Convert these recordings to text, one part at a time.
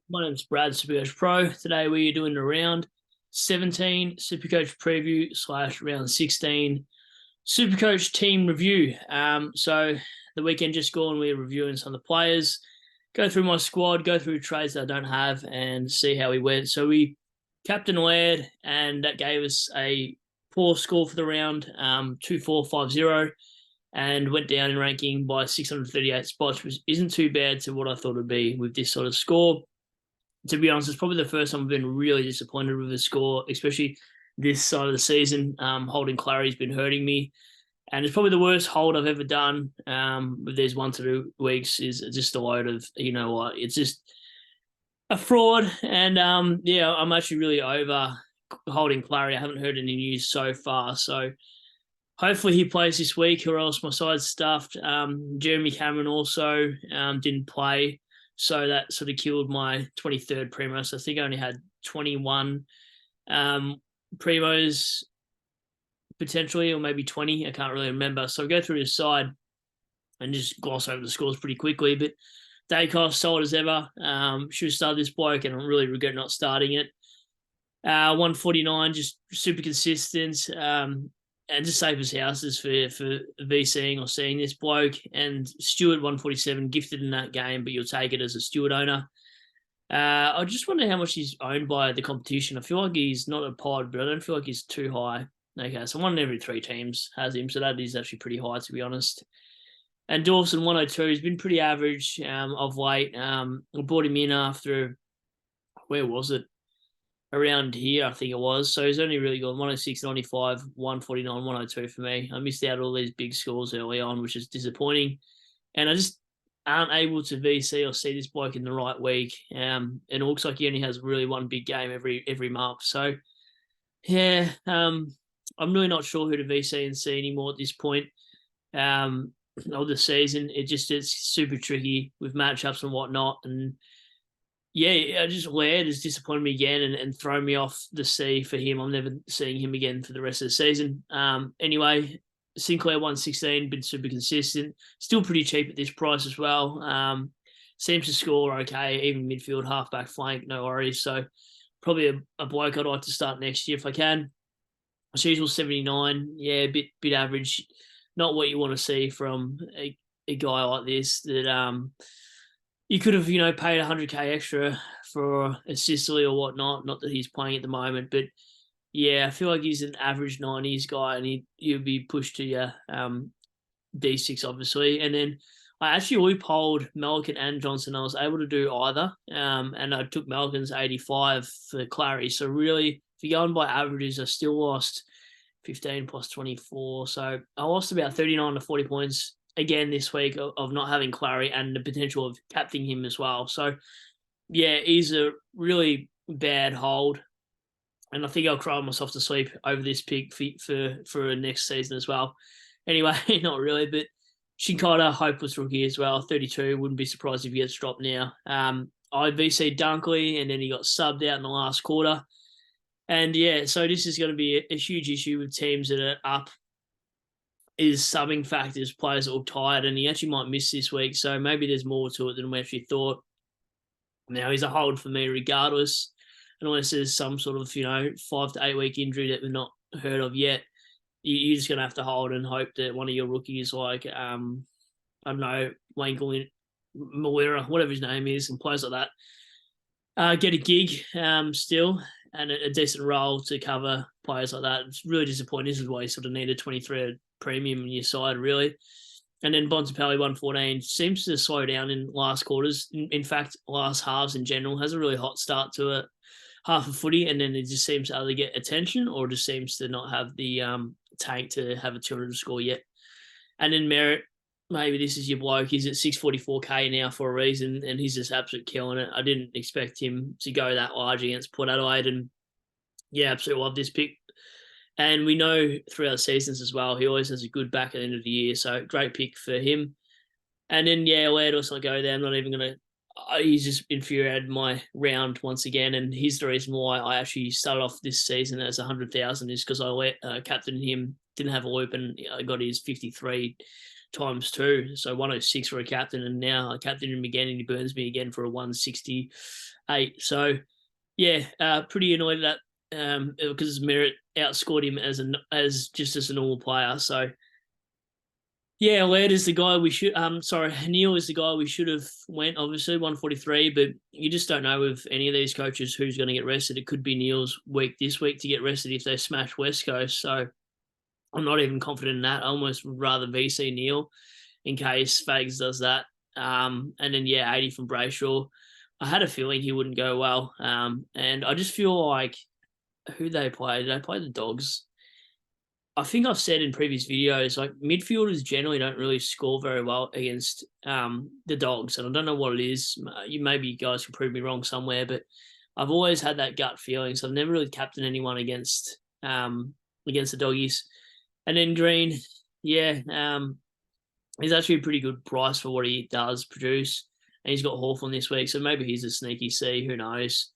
My name's Brad, SuperCoach Pro. Today we are doing a round 17 SuperCoach preview / round 16 SuperCoach team review. So the weekend just gone, we're reviewing some of the players, go through my squad, go through trades that I don't have, and see how we went. So we captain Laird, and that gave us a poor score for the round, 2450, and went down in ranking by 638 spots, which isn't too bad to what I thought it'd be with this sort of score. To be honest, it's probably the first time I've been really disappointed with the score, especially this side of the season. Holding Clarry's been hurting me, and it's probably the worst hold I've ever done. With these 1 to 2 weeks is just a load of, you know what, it's just a fraud. And yeah, I'm actually really over holding Clarry. I haven't heard any news so far, so hopefully he plays this week, or else my side's stuffed. Jeremy Cameron also didn't play, so that sort of killed my 23rd primo. So I think I only had 21 primos potentially, or maybe 20. I can't really remember. So I'll go through his side and just gloss over the scores pretty quickly. But Dacos solid as ever. Should have started this bloke, and I really regret not starting it. 149, just super consistent. And just save his houses for VCing or seeing this bloke. And Stewart 147 gifted in that game, but you'll take it as a Stewart owner. I just wonder how much he's owned by the competition. I feel like he's not a pod, but I don't feel like he's too high. Okay, so 1 in every 3 teams has him, so that is actually pretty high, to be honest. And Dawson 102 has been pretty average of late. I brought him in after, where was it? Around here, I think it was. So he's only really gone 106, 95, 149, 102 for me. I missed out all these big scores early on, which is disappointing. And I just aren't able to VC or see this bloke in the right week. And it looks like he only has really one big game every month. So yeah, I'm really not sure who to VC and see anymore at this point of the season. It's super tricky with matchups and whatnot. And yeah, I just Laird has disappointed me again and thrown me off the sea for him. I'm never seeing him again for the rest of the season. Anyway, Sinclair 116, been super consistent. Still pretty cheap at this price as well. Seems to score okay, even midfield, halfback, flank, no worries. So probably a bloke I'd like to start next year if I can. As usual, 79, yeah, bit average. Not what you want to see from a guy like this that you could have, paid 100K extra for a Sicily or whatnot. Not that he's playing at the moment, but yeah, I feel like he's an average 90s guy, and he'll be pushed to your D6, obviously. And then I actually loopholed Melican and Johnson. I was able to do either, and I took Melican's 85 for Clarry. So really, if you're going by averages, I still lost 15 plus 24. So I lost about 39 to 40 points again this week of not having Clarry and the potential of captaining him as well. So yeah, he's a really bad hold, and I think I'll cry myself to sleep over this pick for next season as well. Anyway, not really, but Shinkata, hopeless rookie as well, 32. Wouldn't be surprised if he gets dropped now. I VC Dunkley, and then he got subbed out in the last quarter. And yeah, so this is going to be a huge issue with teams that are up, is subbing factors, players that look tired, and he actually might miss this week. So maybe there's more to it than we actually thought. Now he's a hold for me regardless, unless there's some sort of 5 to 8 week injury that we've not heard of yet. You're just gonna have to hold and hope that one of your rookies, like I don't know, Wankel, Malera, whatever his name is, and players like that, get a gig still, and a decent role to cover players like that. It's really disappointing. This is why you sort of need a 23 premium in your side, really. And then Bontempelli 114 seems to slow down in last quarters. In fact, last halves in general has a really hot start to it, half a footy, and then it just seems to either get attention or just seems to not have the tank to have a 200 score yet. And then Merritt, maybe this is your bloke. He's at 644K now for a reason, and he's just absolutely killing it. I didn't expect him to go that large against Port Adelaide, and yeah, absolutely love this pick. And we know throughout the seasons as well, he always has a good back at the end of the year. So great pick for him. And then, yeah, Laird also go there. I'm not even going to – he's just infuriated my round once again. And he's the reason why I actually started off this season as 100,000 is because I captained him, didn't have a loop, and I got his 53 times 2. So 106 for a captain, and now I captain him again, and he burns me again for a 168. So yeah, pretty annoyed at that because Merritt outscored him as a normal player. So yeah, Laird is the guy we should. Neil is the guy we should have went. Obviously, 143, but you just don't know with any of these coaches who's going to get rested. It could be Neil's week this week to get rested if they smash West Coast. So I'm not even confident in that. I almost would rather VC Neil in case Fags does that. And then 80 from Brayshaw. I had a feeling he wouldn't go well. And I just feel like who they play. Did they play the Dogs? I think I've said in previous videos, like midfielders generally don't really score very well against the Dogs, and I don't know what it is. Maybe you guys can prove me wrong somewhere, but I've always had that gut feeling, so I've never really captained anyone against the Doggies. And then Green, he's actually a pretty good price for what he does produce, and he's got Hawthorn this week, so maybe he's a sneaky C. Who knows?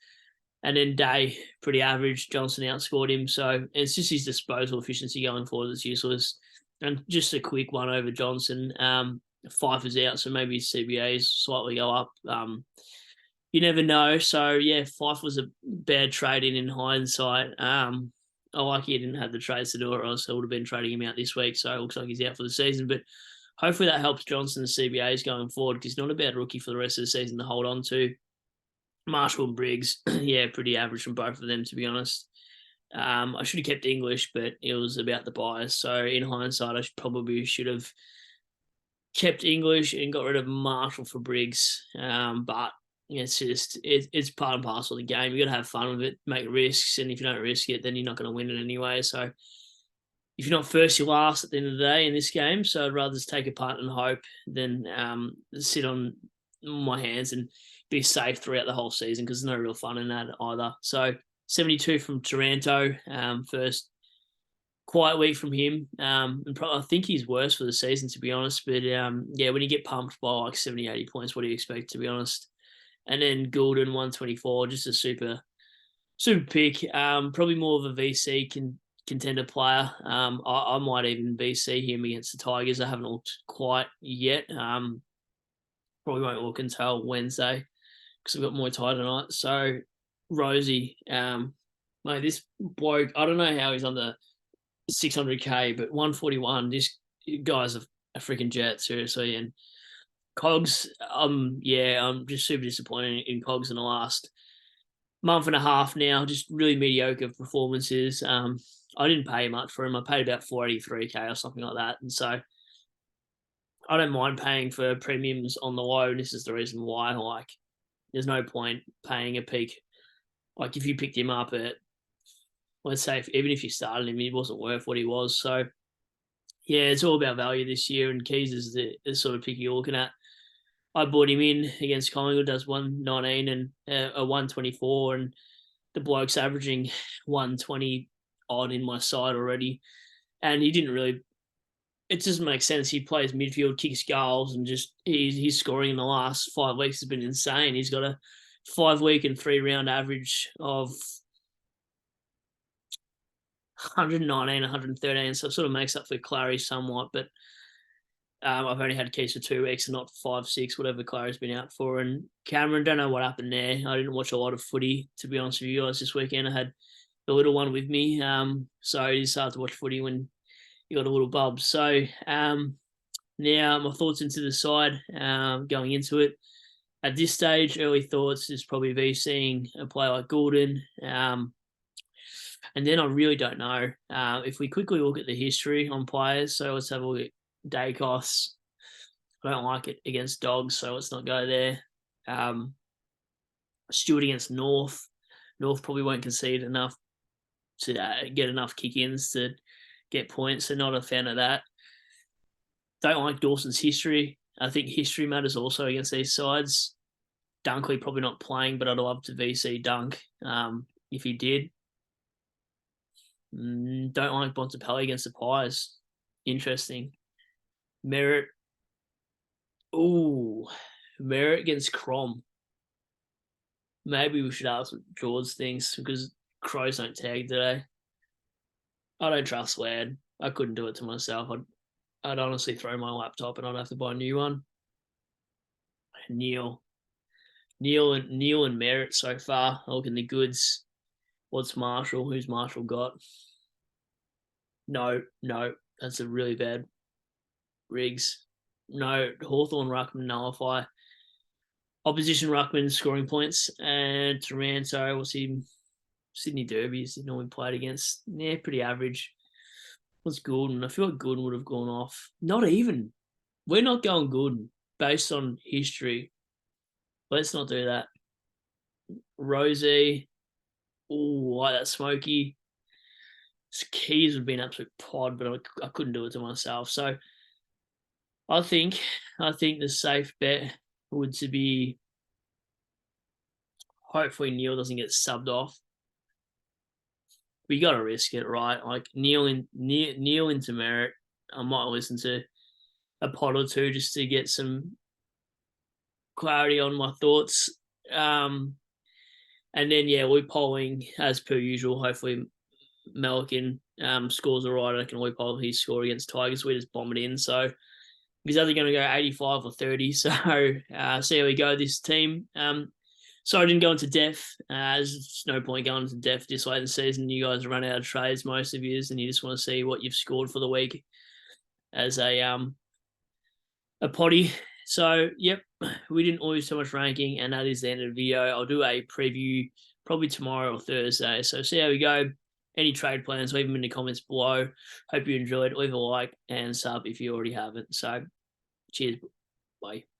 And then Day, pretty average. Johnson outscored him. So it's just his disposal efficiency going forward that's useless. And just a quick one over Johnson. Pfeiffer's out, so maybe his CBAs slightly go up. You never know. So, yeah, Pfeiffer was a bad trade in hindsight. I like he didn't have the trades to do it, or else I would have been trading him out this week. So it looks like he's out for the season. But hopefully that helps Johnson's CBAs going forward, because he's not a bad rookie for the rest of the season to hold on to. Marshall and Briggs, pretty average from both of them, to be honest. I should have kept English, but it was about the bias. So in hindsight, I probably should have kept English and got rid of Marshall for Briggs. But it's part and parcel of the game. You got to have fun with it, make risks, and if you don't risk it, then you're not going to win it anyway. So if you're not first, you're last at the end of the day in this game. So I'd rather just take a punt and hope than sit on my hands and be safe throughout the whole season, because there's no real fun in that either. So 72 from Taranto, first quiet week from him. And I think he's worse for the season, to be honest. But when you get pumped by like 70, 80 points, what do you expect, to be honest? And then Goulden, 124, just a super pick. Probably more of a VC contender player. I might even VC him against the Tigers. I haven't looked quite yet. Probably won't look until Wednesday, because I've got Muay Thai tonight. So Rosie, this bloke, I don't know how he's under 600k, but 141. This guy's a freaking jet, seriously. And Cogs, I'm just super disappointed in Cogs in the last month and a half now. Just really mediocre performances. I didn't pay much for him. I paid about 483k or something like that, and so I don't mind paying for premiums on the low. And this is the reason why. Like, there's no point paying a peak. Like, if you picked him up at, let's say, even if you started him, he wasn't worth what he was. So, yeah, it's all about value this year, and Keys is the sort of pick you're looking at. I bought him in against Collingwood, does 119 and a 124, and the bloke's averaging 120 odd in my side already. And he didn't really, it doesn't make sense. He plays midfield, kicks goals, and just he's scoring in the last 5 weeks has been insane. He's got a 5-week and 3-round average of 119, 113, so it sort of makes up for Clarry somewhat. But I've only had Keys for 2 weeks and not 5, 6, whatever Clarry's been out for. And Cameron, don't know what happened there. I didn't watch a lot of footy, to be honest with you guys, this weekend. I had the little one with me, so it is hard to watch footy when you got a little bub. So now my thoughts into the side, going into it. At this stage, early thoughts is probably VCing a player like Goulden. And then I really don't know. If we quickly look at the history on players, so let's have a look at Dacos. I don't like it against Dogs, so let's not go there. Stewart against North. North probably won't concede enough to get enough kick-ins to get points, so not a fan of that. Don't like Dawson's history. I think history matters also against these sides. Dunkley probably not playing, but I'd love to VC Dunk if he did. Don't like Bontempelli against the Pies. Interesting. Merritt. Ooh, Merritt against Crom. Maybe we should ask what George thinks, because Crows don't tag today. I don't trust Laird. I couldn't do it to myself. I'd honestly throw my laptop and I'd have to buy a new one. Neil, Neil and Merritt so far. Looking the goods. What's Marshall? Who's Marshall got? No, that's a really bad. Riggs. No, Hawthorn Ruckman nullify. Opposition Ruckman scoring points. And Taranto, what's he? Sydney Derbies he normally played against. Yeah, pretty average. What's Gordon? I feel like Gordon would have gone off. Not even. We're not going Gordon based on history. Let's not do that. Rosie. Oh, like that Smoky. Keys would be an absolute pod, but I couldn't do it to myself. So I think the safe bet would to be hopefully Neil doesn't get subbed off. We got to risk it, right? Like Neil into Merritt. I might listen to a pod or two just to get some clarity on my thoughts. And then we're polling as per usual. Hopefully Melican scores all right. I can we poll his score against Tigers. We just bomb it in. So he's either going to go 85 or 30. So see how we go. This team. So I didn't go into depth. There's no point going into depth this late in the season. You guys run out of trades, most of you, and you just want to see what you've scored for the week as a potty. So, yep, we didn't lose too much ranking, and that is the end of the video. I'll do a preview probably tomorrow or Thursday. So see how we go. Any trade plans, leave them in the comments below. Hope you enjoyed. Leave a like and sub if you already haven't. So, cheers. Bye.